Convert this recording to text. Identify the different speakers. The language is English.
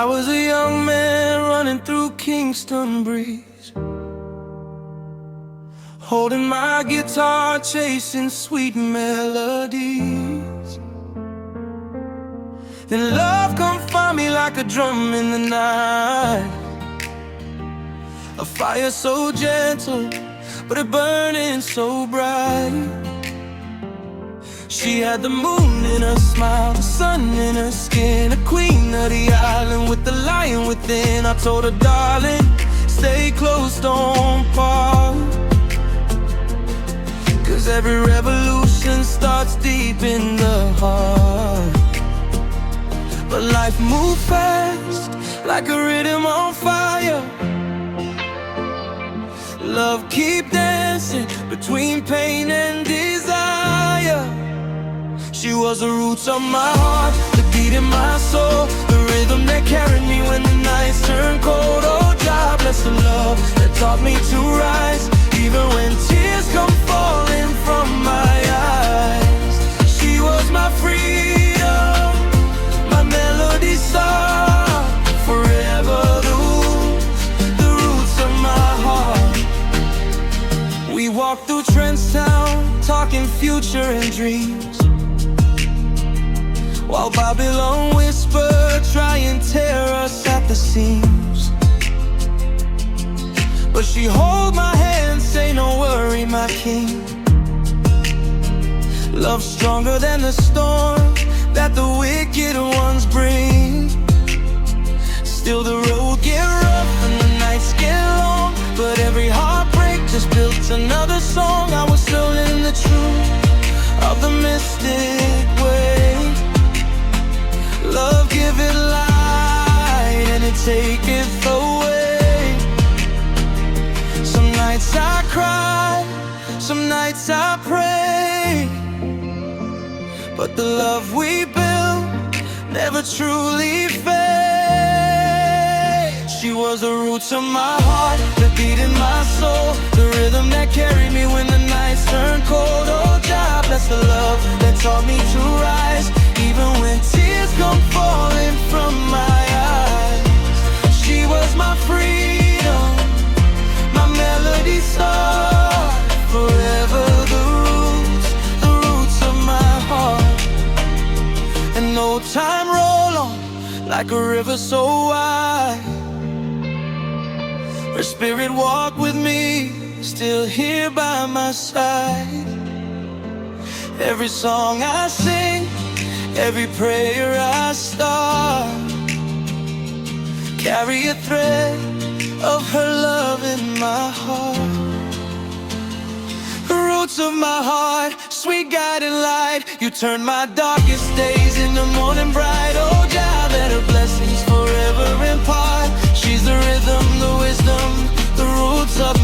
Speaker 1: I was a young man running through Kingston breeze, holding my guitar, chasing sweet melodies. Then love come find me like a drum in the night, a fire so gentle, but it burning so bright. She had the moon in her smile, the sun in her skin, a queen of the island with the lion within. I told her, darling, stay close, don't part, 'cause every revolution starts deep in the heart. But life moved fast, like a rhythm on fire. Love keep dancing between pain and desire. She was the roots of my heart, the beat in my soul, the rhythm that carried me when the nights turned cold. Oh, God bless the love that taught me to rise, even when tears come falling from my eyes. She was my freedom, my melody star, forever the roots of my heart. We walked through Trenchtown, talking future and dreams, while Babylon whispered, try and tear us at the seams. But she hold my hand, say no worry, my king. Love stronger than the storm that the wicked ones bring. Still the road get rough and the nights get long, but every heartbreak just built another song. I was still in the truth of the mystic way. Love give it light and it taketh away. Some nights I cry, some nights I pray, but the love we built never truly fades. She was the roots of my heart, the beat in my soul, the rhythm that carried me when the nights turned cold. Oh, God bless the love that taught me to rise, even when tears come falling from my eyes. She was my freedom, my melody star, forever the roots of my heart. And no time roll on like a river so wide. Her spirit walk with me, still here by my side. Every song I sing, every prayer I start, carry a thread of her love in my heart. The roots of my heart, sweet guiding light, you turn my darkest days into morning bright. Oh, God, let her blessings forever impart. She's the rhythm, the wisdom, the roots of